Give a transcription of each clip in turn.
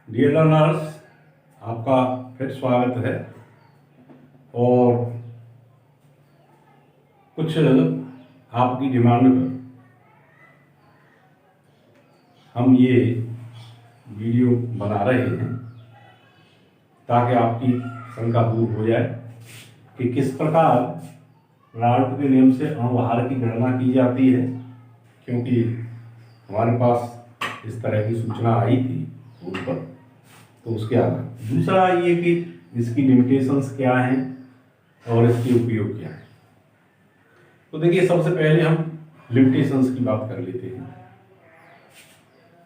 Dear learners, आपका फिर स्वागत है। और कुछ आपकी डिमांड पर हम ये वीडियो बना रहे हैं ताकि आपकी शंका दूर हो जाए कि किस प्रकार राल्ट के नियम से अणुभार की गणना की जाती है, क्योंकि हमारे पास इस तरह की सूचना आई थी उन पर, तो उसके आधार। दूसरा ये कि इसकी लिमिटेशंस क्या हैं और इसके उपयोग क्या है। तो देखिए, सबसे पहले हम लिमिटेशंस की बात कर लेते हैं।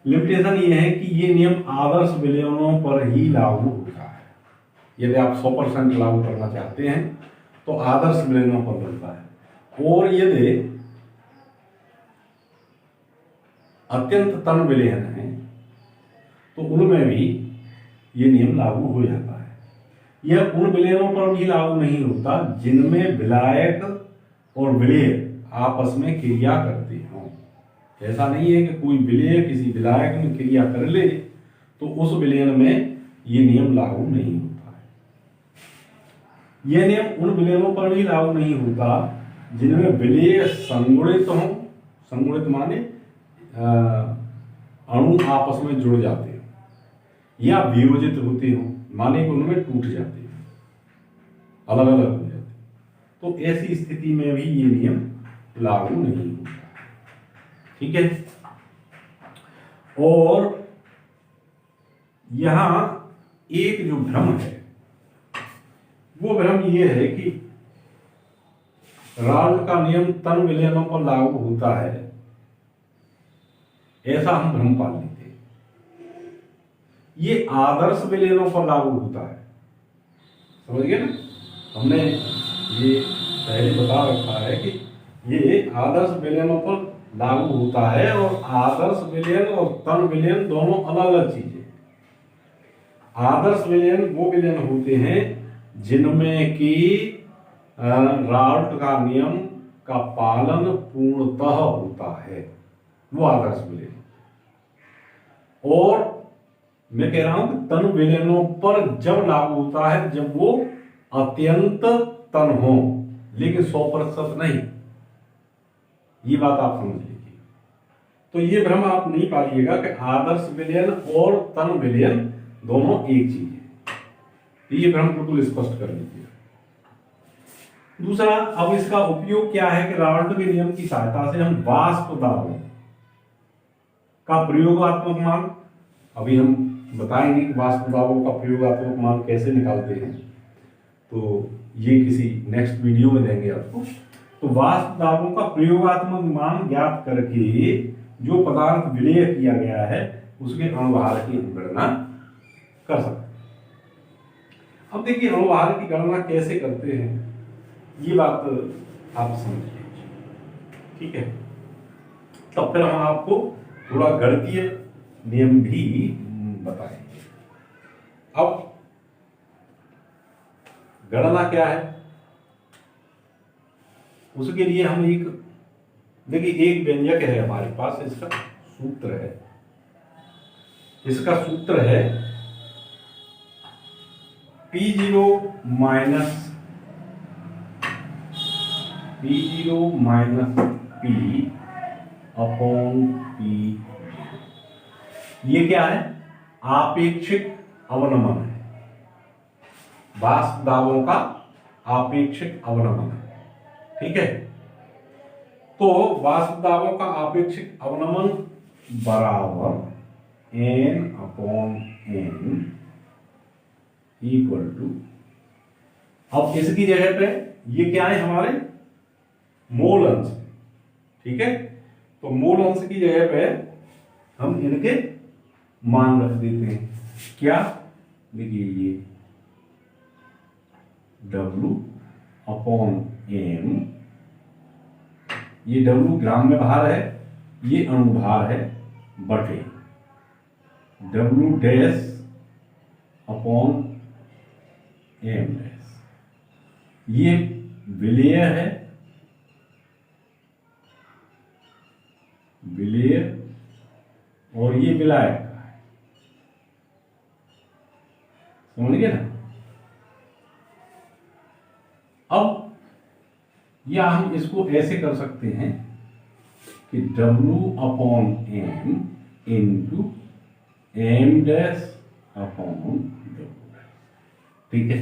लिमिटेशन ये है कि ये नियम आदर्श विलयनों पर ही लागू होता है। यदि आप 100% लागू करना चाहते हैं तो आदर्श विलयनों पर बनता है, और यदि अत्यंत तन विलयन है तो उनमें भी ये नियम लागू हो जाता है। यह उन विलयनों पर भी लागू नहीं होता जिनमें विलायक और विलेय आपस में क्रिया करते हों। ऐसा नहीं है कि कोई विलेय किसी विलायक में क्रिया कर ले तो उस विलयन में ये नियम लागू नहीं होता है। यह नियम उन विलयनों पर भी लागू नहीं होता जिनमें विलेय संगुणित हों। संगुणित माने अणु आपस में जुड़ जाते हो, या वियोजित होते हो, माने कि उनमें टूट जाते हैं, अलग अलग हो जाते हैं, तो ऐसी स्थिति में भी ये नियम लागू नहीं होता। ठीक है। और यहां एक जो भ्रम है वो भ्रम ये है कि राल्ट का नियम तन विलयनों पर लागू होता है, ऐसा हम भ्रम पाल लेते हैं। ये आदर्श विलयनों पर लागू होता है, समझ गए ना। हमने ये पहले बता रखा है कि ये आदर्श विलयनों पर लागू होता है, और आदर्श विलयन और तन विलयन दोनों अलग अलग चीजें। आदर्श विलयन वो विलयन होते हैं जिनमें कि राल्ट का नियम का पालन पूर्णतः होता है, वो आदर्श विलयन। और मैं कह रहा हूं कि तन विलयनों पर जब लागू होता है जब वो अत्यंत तन हो, लेकिन 100% नहीं। ये बात आप समझ लीजिए। तो ये भ्रम आप नहीं पालिएगा कि आदर्श विलयन और तन विलयन दोनों एक चीज है। ये भ्रम बिल्कुल स्पष्ट कर लीजिए। दूसरा, अब इसका उपयोग क्या है कि राल्ट के नियम की सहायता से हम वाष्प दाबों का प्रयोगात्मक मान, अभी हम बताएंगे कि वाष्प दाबों का प्रयोगात्मक मान कैसे निकालते हैं, तो ये किसी नेक्स्ट वीडियो में देंगे आपको। तो वाष्प दाबों का प्रयोगात्मक मान ज्ञात करके जो पदार्थ विलेय किया गया है उसके अणुभार की गणना कर सकते हैं। अब देखिए, अणुभार की गणना कैसे करते हैं ये बात आप समझ लीजिए। ठीक है। तब फिर हम आपको थोड़ा गणितीय नियम भी बताएंगे। अब गणना क्या है उसके लिए हम एक, देखिए, एक व्यंजक है हमारे पास, इसका सूत्र है। इसका सूत्र है P0 minus P upon P। ये क्या है? आपेक्षिक अवनमन है, वाष्प दाबों का आपेक्षिक अवनमन है। ठीक है। तो वाष्प दाबों का आपेक्षिक अवनमन बराबर n upon n equal to, अब इसकी जगह पे ये क्या है? हमारे मोल अंश। ठीक है। तो मोल अंश की जगह पे हम इनके मान रख देते हैं। क्या? देखिए, ये W अपॉन m, ये W ग्राम में भार है, ये अणुभार है, बटे W dash upon m dash. ये विलेय है, विलेय, और ये विलायक का है। समझ गए ना। अब या हम इसको ऐसे कर सकते हैं कि W/m into m dash upon W। ठीक है,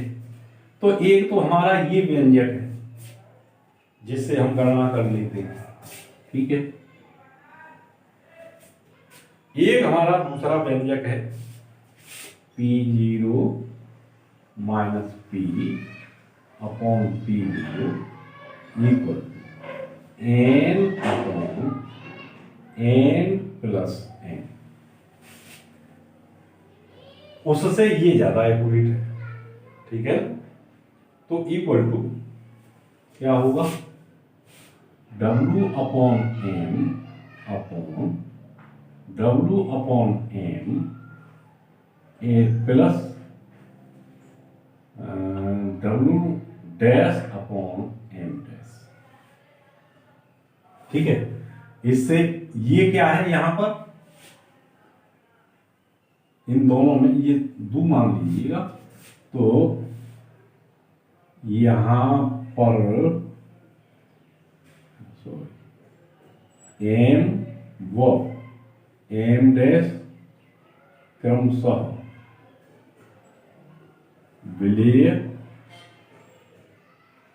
तो एक तो हमारा ये व्यंजक है जिससे हम गणना कर लेते हैं। ठीक है, एक हमारा दूसरा व्यंजक है P0 minus P upon P0 equal n upon n plus n। उससे ये ज्यादा एक्यूरेट है। ठीक है, तो इक्वल टू क्या होगा, W/m upon W/m A plus W dash upon m dash. ठीक है, इससे ये क्या है, यहां पर इन दोनों में ये दो मान लीजिएगा, तो यहां पर m व m डैश क्रमशः विलेय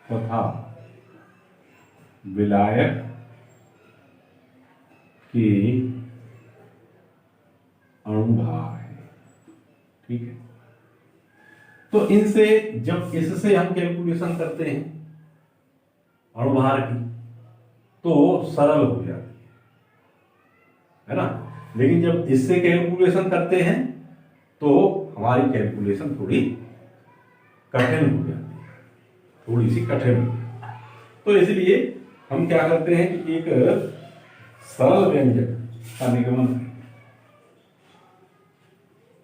तथा विलायक के अणुभार है। ठीक है, तो इनसे जब इससे हम कैलकुलेशन करते हैं अणुभार की तो सरल हो जाती है ना, लेकिन जब इससे कैलकुलेशन करते हैं तो हमारी कैलकुलेशन थोड़ी कठिन हो जाती है, थोड़ी सी कठिन हो जाती है। तो इसलिए हम क्या करते हैं कि एक सरल व्यंजक का निगमन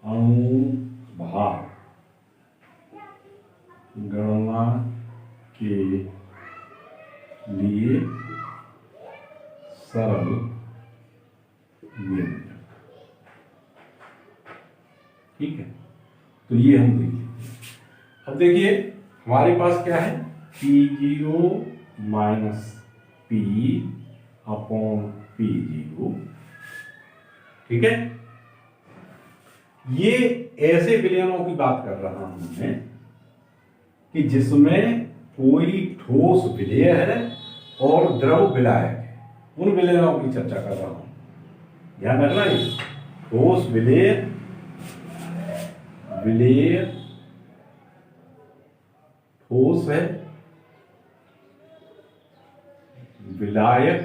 अणुभार गणना के लिए सरल व्यंजक। ठीक है, तो ये हम देखिए। अब देखिए हमारे पास क्या है, P0 minus P upon P0। ठीक है, ये ऐसे विलयनों की बात कर रहा हूं मैं कि जिसमें कोई ठोस विलेय है और द्रव विलायक है, उन विलयनों की चर्चा कर रहा हूं। ध्यान रखना, ये ठोस विलेय, विलेय ठोस है, विलायक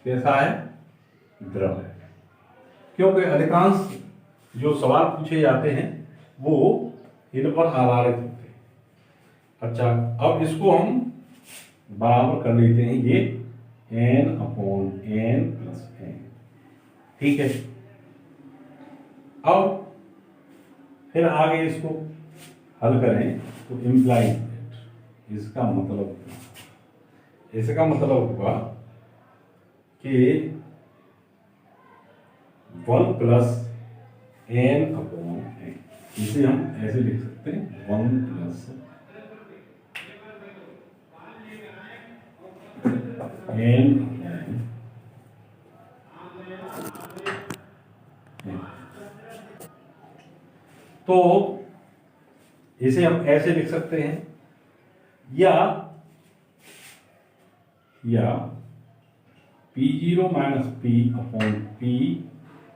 कैसा है, द्रव है। क्योंकि अधिकांश जो सवाल पूछे जाते हैं वो इन पर आधारित होते हैं। अच्छा, अब इसको हम बराबर कर लेते हैं, ये n upon n plus n। ठीक है, अब फिर आगे इसको हल करें तो इम्प्लाई इसका मतलब होगा कि 1 प्लस n अपॉन n। इसे हम ऐसे लिख सकते हैं 1 प्लस n अपॉन n। तो इसे हम ऐसे लिख सकते हैं, या P0 minus P upon P,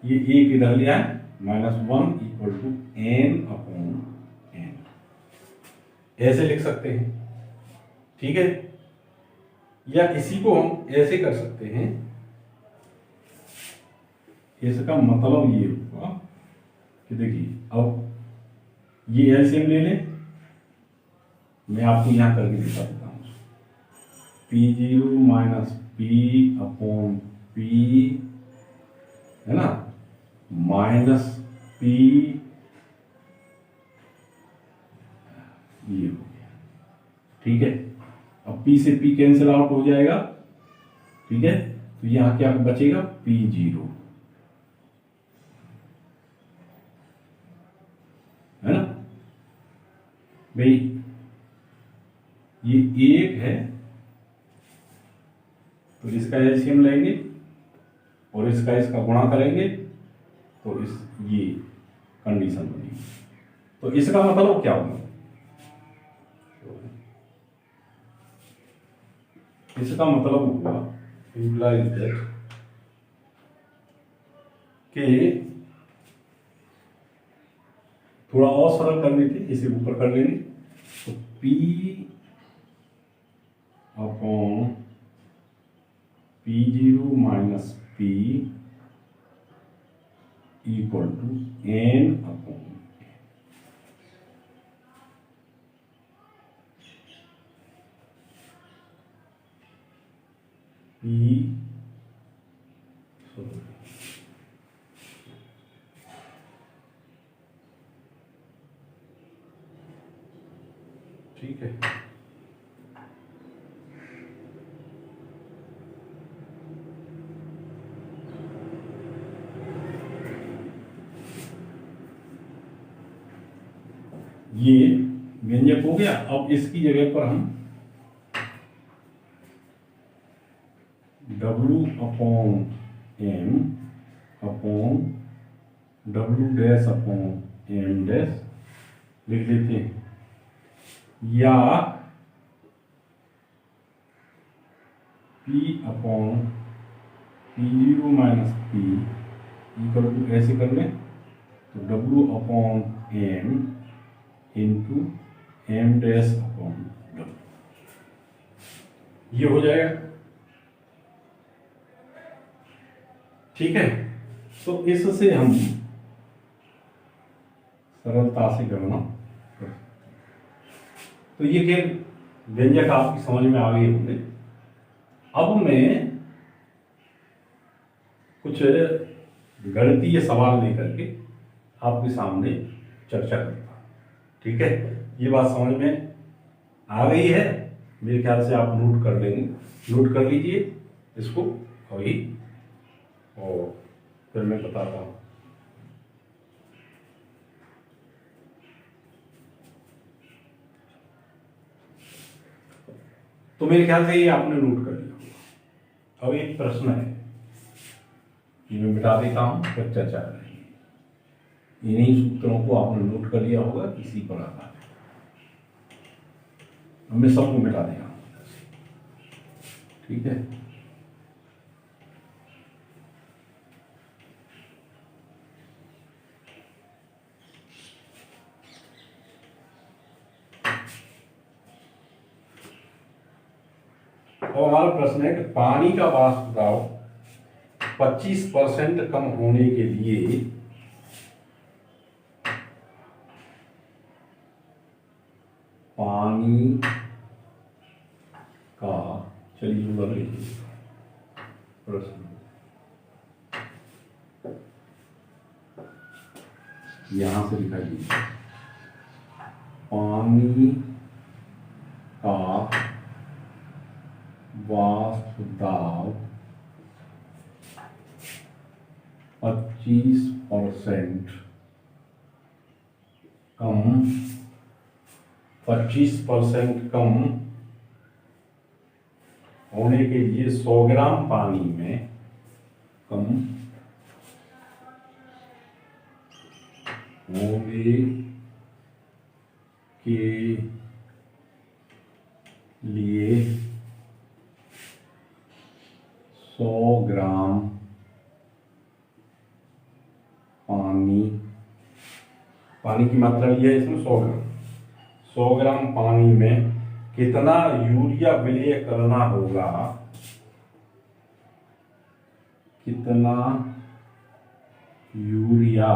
ये एक इधर लिया है, -1 equal to n upon n, ऐसे लिख सकते हैं। ठीक है, या इसी को हम ऐसे कर सकते हैं, इसका मतलब ये होगा कि देखिए, अब ये एलसीएम ले लें, मैं आपको यहां करके दिखा देता हूं। P0 minus P upon P है ना, माइनस P, ये हो गया। ठीक है, अब P से P कैंसिल आउट हो जाएगा। ठीक है, तो यहां क्या बचेगा, P0 है ना, भाई ये एक है तो इसका एलसीएम लेंगे और इसका गुणा करेंगे तो ये कंडीशन बनेगी। तो इसका मतलब क्या होगा, इसका मतलब हुआ इम्प्लाइज दैट कि थोड़ा और सरल करनी थी, इसे ऊपर कर लेंगे तो P upon P0 minus P equal to N upon P। ठीक है, ये व्यंजक हो गया। अब इसकी जगह पर हम W upon M upon W dash upon M dash लिख लेते हैं, या P upon P0 minus P equal to ऐसे कर लें तो W upon M into M dash upon W, ये हो जाएगा। ठीक है, तो इससे हम सरलता से गणना कर, तो ये के व्यंजक आपकी समझ में आ गए होंगे। अब मैं कुछ गणितीय सवाल लेकर के आपके सामने चर्चा करता हूं। ठीक है, ये बात समझ में आ गई है मेरे ख्याल से, आप नोट कर लेंगे, नोट कर लीजिए इसको अभी और फिर मैं बताता हूं। तो मेरे ख्याल से ये आपने नोट कर लिया। अब एक प्रश्न है, ये मैं मिटा देता हूं फिर चर्चा करेंगे। इन्हीं सूत्रों को आपने नोट कर लिया होगा, इसी पर आता है। अब मैं सबको मिटा देगा, ठीक है। और हमारा प्रश्न है कि पानी का वाष्प दाब 25% कम होने के लिए पानी का, चलिए बदल लीजिए प्रश्न, यहां से लिखा लीजिए पानी का वाष्प दाब 25% कम, 25% कम होने के लिए 100 ग्राम पानी में कम होने के लिए 100 ग्राम पानी की मात्रा लिया है इसमें 100 ग्राम। 100 ग्राम पानी में कितना यूरिया विलय करना होगा, कितना यूरिया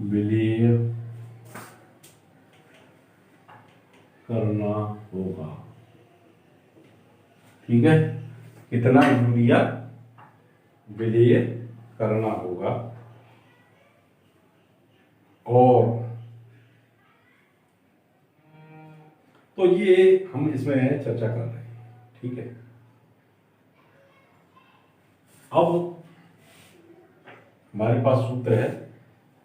विलय करना होगा। ठीक है, कितना यूरिया विलय करना होगा, और तो ये हम इसमें चर्चा कर रहे हैं। ठीक है, अब हमारे पास सूत्र है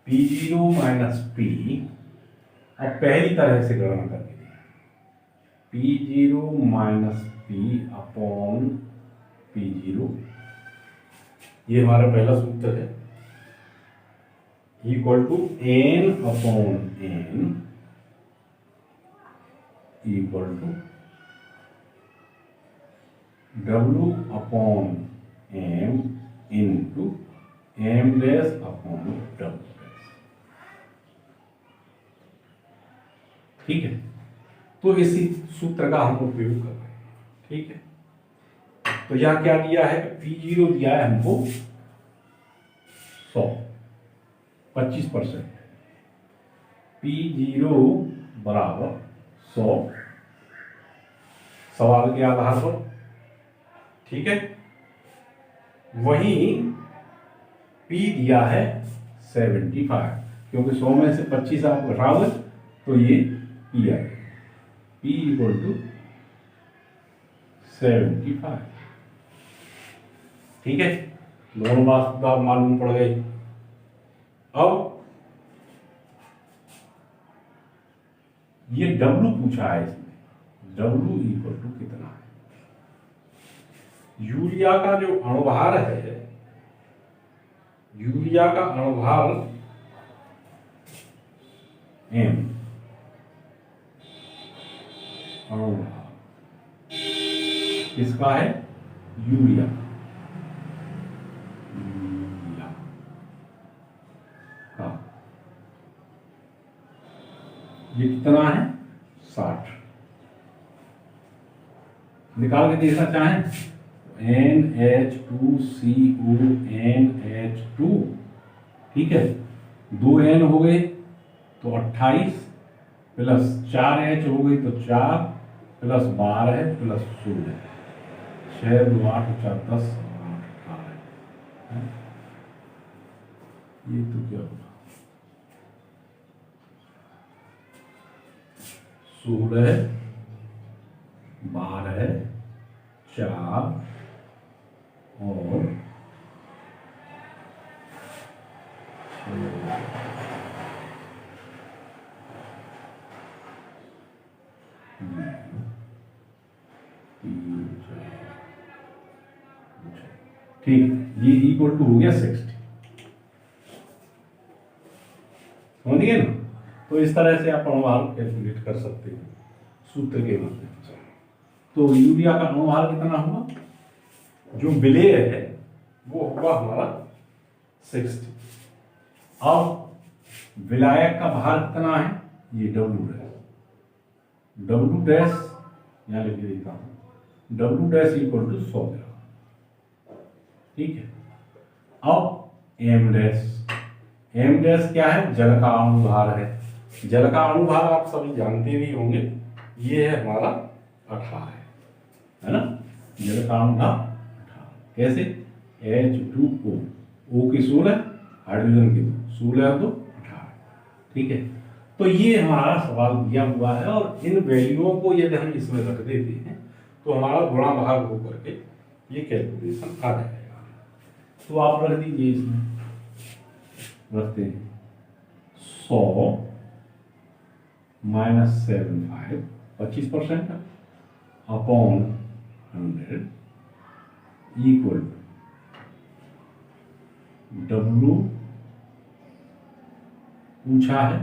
P0 माइनस P, अब पहली तरह से गणना करके P0 minus P upon P0, ये हमारा पहला सूत्र है, equal to N upon N equal to W upon M into M dash upon W dash. ठीक है, तो इसी सूत्र का हम उपयोग कर रहे हैं। ठीक है, तो यहां क्या दिया है, P0 दिया है हमको 100, 25%, P0 बराबर 100 सवाल के आधार पर। ठीक है, वहीं P दिया है 75, क्योंकि 100 में से 25 आप घटाओगे तो ये P आ गया, P इक्वल टू 75। ठीक है, दोनों बात मालूम पड़ गई। अब ये W पूछा है, इसमें W इक्वल टू कितना है। यूरिया का जो अणुभार है, यूरिया का अणुभार M, अणुभार किसका है, यूरिया, यूरिया का, ये कितना है 60। निकाल के देखना चाहें, NH2CO NH2, ठीक है, 2 N हो गए तो 28 प्लस 4 H हो गई तो 4 प्लस 12 प्लस 16, 6 2 8 4 10 8 18। ये तो क्या होगा, 16 12 4 और 6। ठीक, ये इक्वल टू हो गया 60। समझ गए ना। तो इस तरह से आप अणुभार कैलकुलेट कर सकते हैं सूत्र के माध्यम से। तो यूरिया का अणुभार कितना हुआ, जो विलेय है वो हुआ हमारा 60। अब विलायक का भार कितना है, ये W डैश, W डैश यहां लिख देता हूं, W डैश इक्वल टू 100 ग्राम। ठीक है, अब M डैश, M डैश क्या है, जल का अणुभार है। जल का अणुभार आप सभी जानते भी होंगे, ये है हमारा 18 है ना, जल का अणुभार 18। कैसे, H2O, O की 16, हाइड्रोजन की 2, 16 तो 18। ठीक है, तो ये हमारा सवाल दिया हुआ है, और इन वैल्यूओं को यदि हम इसमें रख देते हैं तो हमारा गुणा भाग होकर के ये कैलकुलेशन आ जाएगा। तो आप रख दीजिए, इसमें रखते हैं 100 माइनस 75, 25% अपॉन 100 इक्वल W पूछा है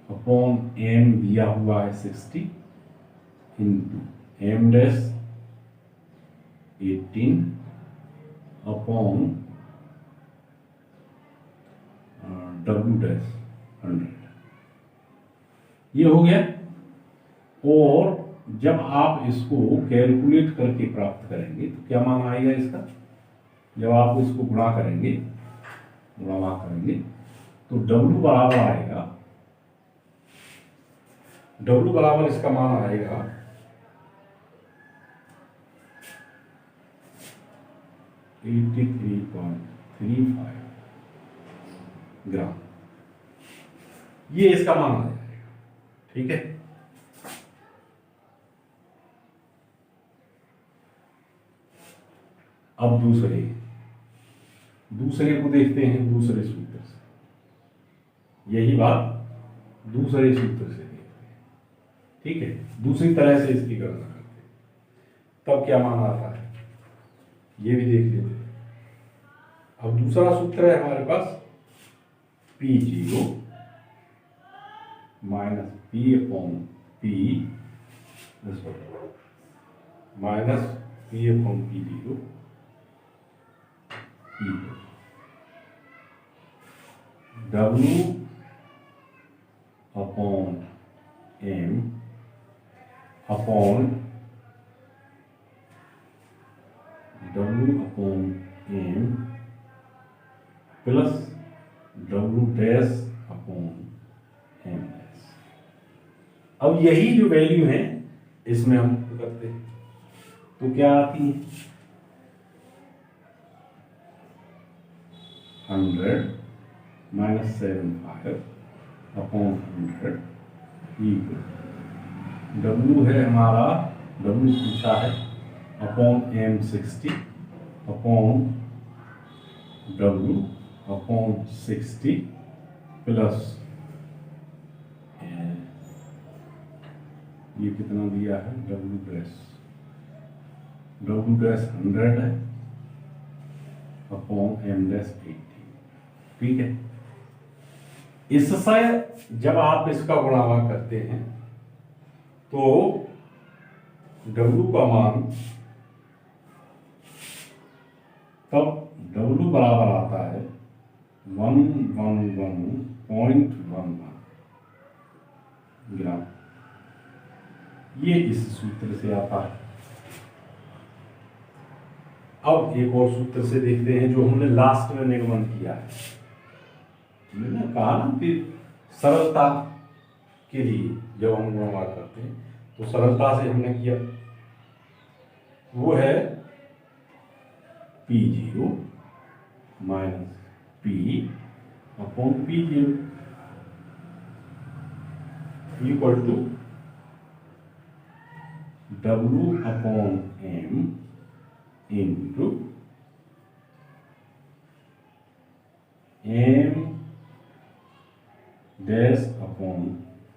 अपॉन M दिया हुआ है 60 into M dash 18 upon W dash 100। ये हो गया। और जब आप इसको कैलकुलेट करके प्राप्त करेंगे तो क्या मान आएगा इसका, जब आप इसको गुणा करेंगे, गुणा करेंगे तो W बराबर आएगा, W बराबर इसका मान आएगा 83.35 ग्राम, ये इसका मान आ जाएगा। ठीक है, अब दूसरे को देखते हैं दूसरे सूत्र से। यही बात दूसरे सूत्र से देखते हैं, ठीक है, दूसरी तरह से इसकी गणना करते हैं, तब क्या मान आता है ये भी देख लेते हैं। अब दूसरा सूत्र है हमारे पास P0 minus P upon P minus P upon P0 W upon M upon W upon M plus W dash upon M dash. अब यही जो वैल्यू है इसमें हम करते हैं तो क्या आती है 100 माइनस 75 अपॉन 100 इक्वल W है हमारा, W पूछा है upon M60 upon W upon 60 plus ये कितना दिया है W डैश 100 है अपॉन M डैश 80, ठीक है। इससे जब आप इसका गुणावा करते हैं तो W का मान तब W बराबर आता है 111.11 ग्राम। ये इस सूत्र से आता है। अब एक और सूत्र से देखते हैं जो हमने लास्ट में निगमन किया है। मैंने कहा ना कि सरलता के लिए जब हम गुणा करते हैं तो सरलता से हमने किया, वो है P0 minus P upon P0 equal to W upon M into M dash upon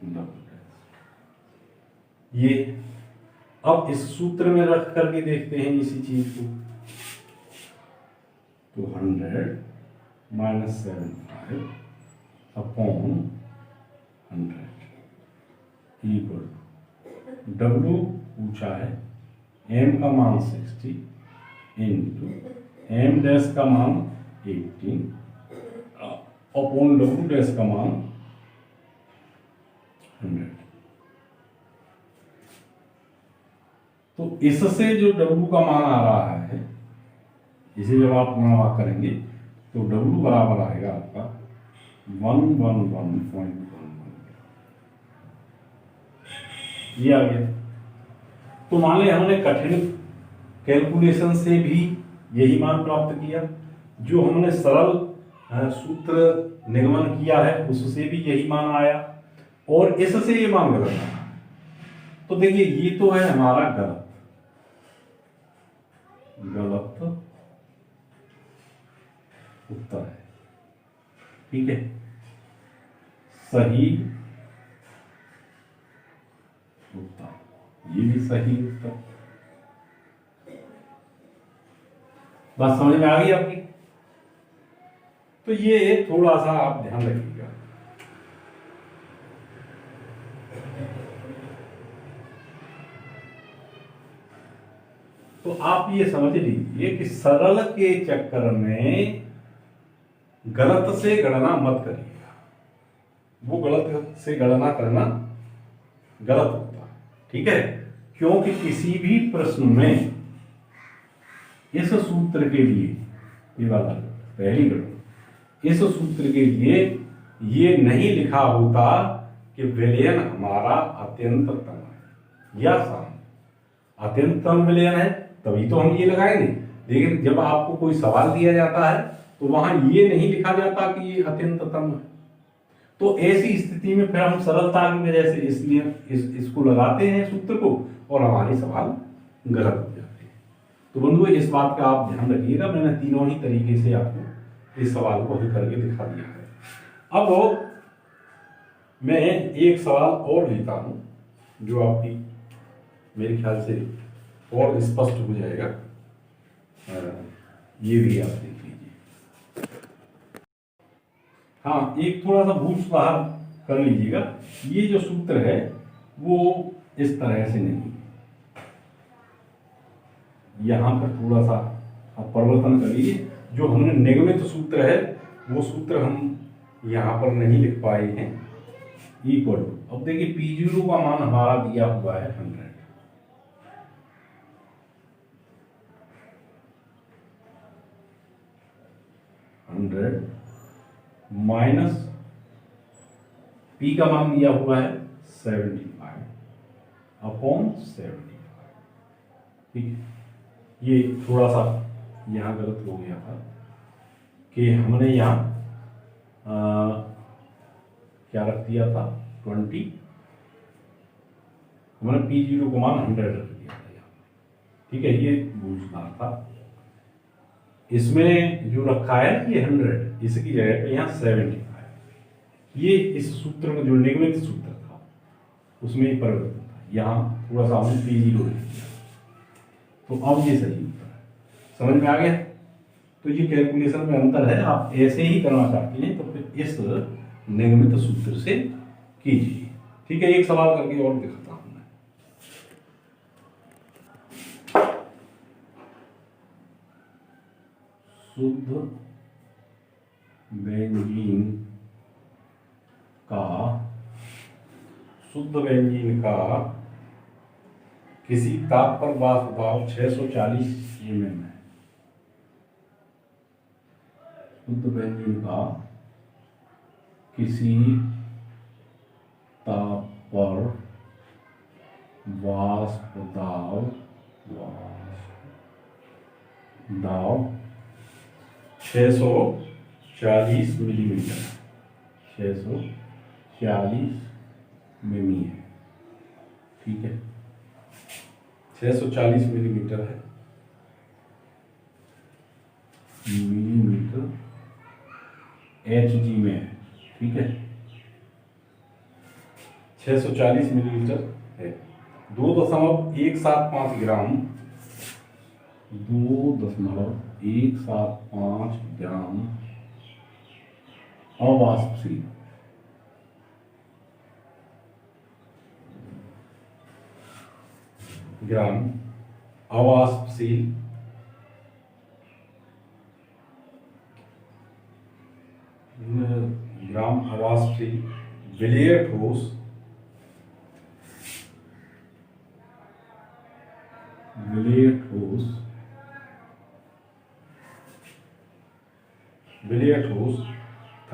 W dash. ये अब इस सूत्र में रख करके देखते हैं इसी चीज को, तो 100 माइनस 75 अपॉन 100 इक्वल W पूछा है M का मान 60 इंटू M डैश का मान 18 अपॉन W डैश का मान 100। तो इससे जो W का मान आ रहा है, इसे जब आप गुणा करेंगे तो W बराबर आएगा आपका 111.11। ये आ गया। तो मान लें हमने कठिन कैलकुलेशन से भी यही मान प्राप्त किया, जो हमने सरल सूत्र निगमन किया है उससे भी यही मान आया, और इससे ये मान गलत आया। तो देखिए ये तो है हमारा गलत उत्तर है, ठीक है। सही उत्तर, ये भी सही उत्तर। बात समझ में आ गई आपकी? तो ये थोड़ा सा आप ध्यान रखिएगा। तो आप ये समझ लीजिए कि सरल के चक्कर में गलत से गणना मत करिएगा, वो गलत से गणना करना गलत होता है, ठीक है। क्योंकि किसी भी प्रश्न में इस सूत्र के लिए, ये वाला पहली गणना, इस सूत्र के लिए ये नहीं लिखा होता कि विलयन हमारा अत्यंततम है या सम। अत्यंततम विलयन है तभी तो हम ये लगाएंगे, लेकिन जब आपको कोई सवाल दिया जाता है तो वहां ये नहीं लिखा जाता कि ये अत्यंततम है। तो ऐसी स्थिति में फिर हम सरलता की वजह से इसलिए इसको लगाते हैं सूत्र को, और हमारे सवाल गलत हो जाते हैं। तो बंधुओं इस बात का आप ध्यान रखिएगा। मैंने तीनों ही तरीके से आपको इस सवाल को हल करके दिखा दिया है। अब मैं एक सवाल और लेता हूं जो आपकी मेरे ख्याल से और स्पष्ट हो जाएगा। ये भी आप देख लीजिए। हाँ, एक थोड़ा सा भूल सुधार कर लीजिएगा। ये जो सूत्र है वो इस तरह से नहीं, यहां पर थोड़ा सा आप परिवर्तन कर लीजिए। जो हमने निगमित सूत्र है वो सूत्र हम यहां पर नहीं लिख पाए हैं। इक्वल टू, अब देखिए P0 का मान हमारा दिया हुआ है 100 माइनस P का मान दिया हुआ है 75 अपॉन 75। ठीक है, ये थोड़ा सा यहाँ गलत हो गया था कि हमने यहाँ क्या रख दिया था 20, हमने P0 को मान 100 रख दिया था यहाँ। ठीक है, ये भूल सुधार था। इसमें जो रखा है ये 100, इसकी जगह पे यहाँ 75। ये इस सूत्र में जो निगमित सूत्र था उसमें ही परिवर्तन था, यहाँ थोड़ा सा हमने P0 लिख दिया। तो अब ये सही उत्तर है। समझ में आ गया? तो ये कैलकुलेशन में अंतर है। आप ऐसे ही करना चाहते हैं तो फिर इस निगमित सूत्र से कीजिए। ठीक है, एक सवाल करके और दिखाता हूं मैं। शुद्ध बेंजीन का किसी ताप पर वाष्प दाब 640 mm है। शुद्ध बेंजीन का किसी ताप पर वाष्प दाब 640 मिलीमीटर, 640 मिमी है। ठीक है, 640 मिलीमीटर है, मिलीमीटर HG में है। ठीक है, 640 मिलीलीटर है। 2.175 ग्राम, 2.175 ग्राम अवाष्पशील विलेय ठोस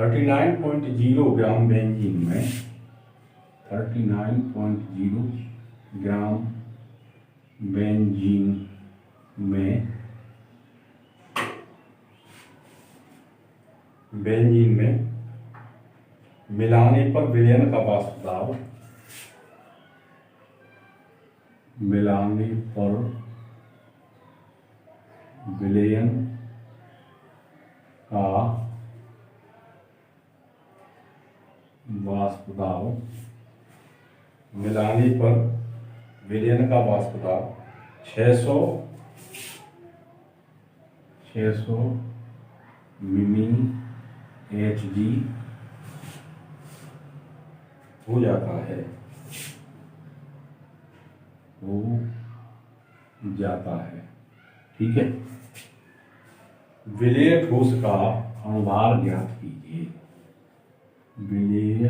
39.0 ग्राम बेंजीन में 39.0 ग्राम बेंजीन में मिलाने पर विलयन का वाष्प दाब, मिलाने पर विलयन का वाष्प दाब, मिलाने पर विलयन का वाष्प दाब 600 मिमी HG हो जाता है, ठीक है। विलेय ठोस का अनुभार ज्ञात कीजिए। विलेय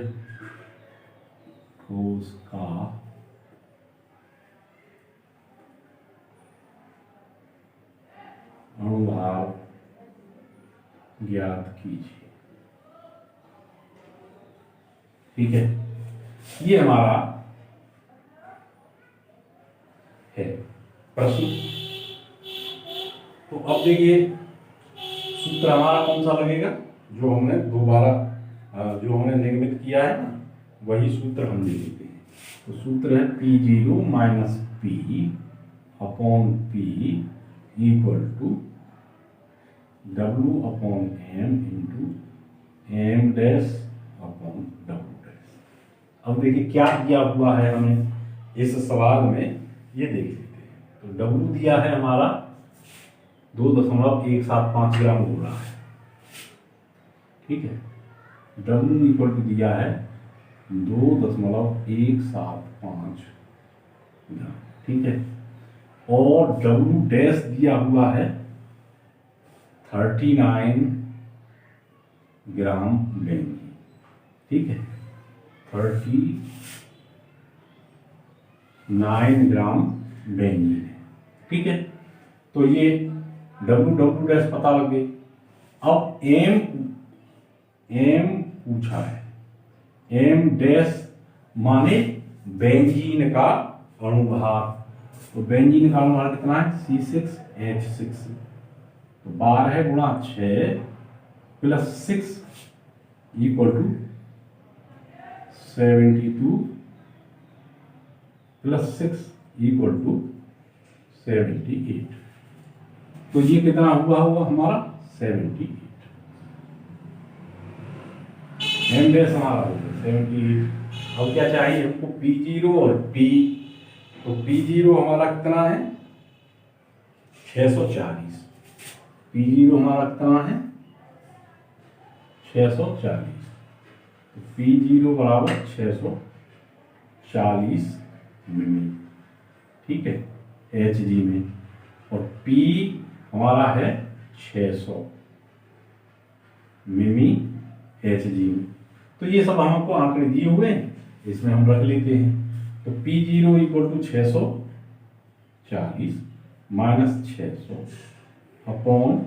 ठोस का अनुभार ज्ञात कीजिए। ठीक है, ये हमारा है प्रश्न। तो अब देखिए सूत्र हमारा कौन सा लगेगा, जो हमने जो हमने निगमित किया है ना, वही सूत्र हम ले लेते हैं। तो सूत्र है P0 minus P upon P equal to W upon M into M dash upon W dash. अब देखिए क्या दिया हुआ है हमें इस सवाल में, ये देख लेते हैं। तो डब्ल्यू दिया है हमारा 2.175 ग्राम हो रहा है, ठीक है। डब्ल्यू इक्वल टू दिया है 2.175 ग्राम, ठीक है। और डब्ल्यू डैश दिया हुआ है 39 ग्राम लेंगे, ठीक है। 39 ग्राम बेंजीन है, ठीक है। तो ये डब्ल्यू डब्ल्यू डैश पता लगे। अब एम पूछा है, एम डैश माने बेंजीन का अणुभार। तो बेंजीन का अणुभार कितना है? C6H6। तो 12 गुणा 6 plus 6 equal to 72 plus 6 equal to 78। तो ये कितना हुआ होगा हमारा? 78। एम डैश हमारा हो गया 78। अब क्या चाहिए हमको? P0 और P। तो P0 हमारा कितना है? 640। P0 हमारा कितना है? 640। तो P0 बराबर 640 मिमी, ठीक है, Hg में। और P हमारा है 600 मिमी Hg में। तो ये सब हमको आंकड़े दिए हुए हैं, इसमें हम रख लेते हैं। तो P0 equal to 640 minus 600 upon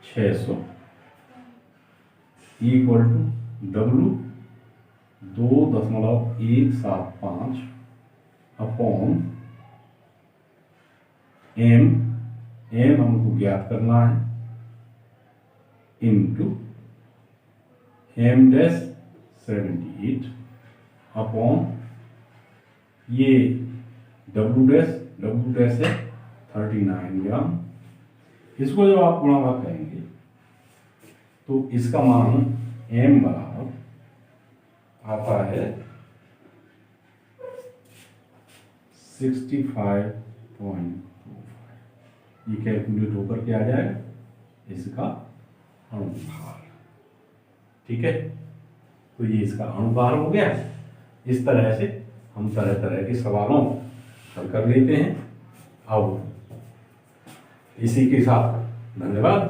600 equal to W 2.175 upon M हमको ज्ञात करना है इनटू एम डैश 78 अपॉन ये डब्ल्यू डैश है 39 ग्राम। इसको जब आप गुणा भाग करेंगे तो इसका मान एम बराबर आता है 65.25। ये कैलकुलेट होकर के आ जाएगा इसका अणुभार, ठीक है। तो ये इसका अणुभार हो गया। इस तरह से हम तरह तरह के सवालों हल कर लेते हैं। अब इसी के साथ धन्यवाद।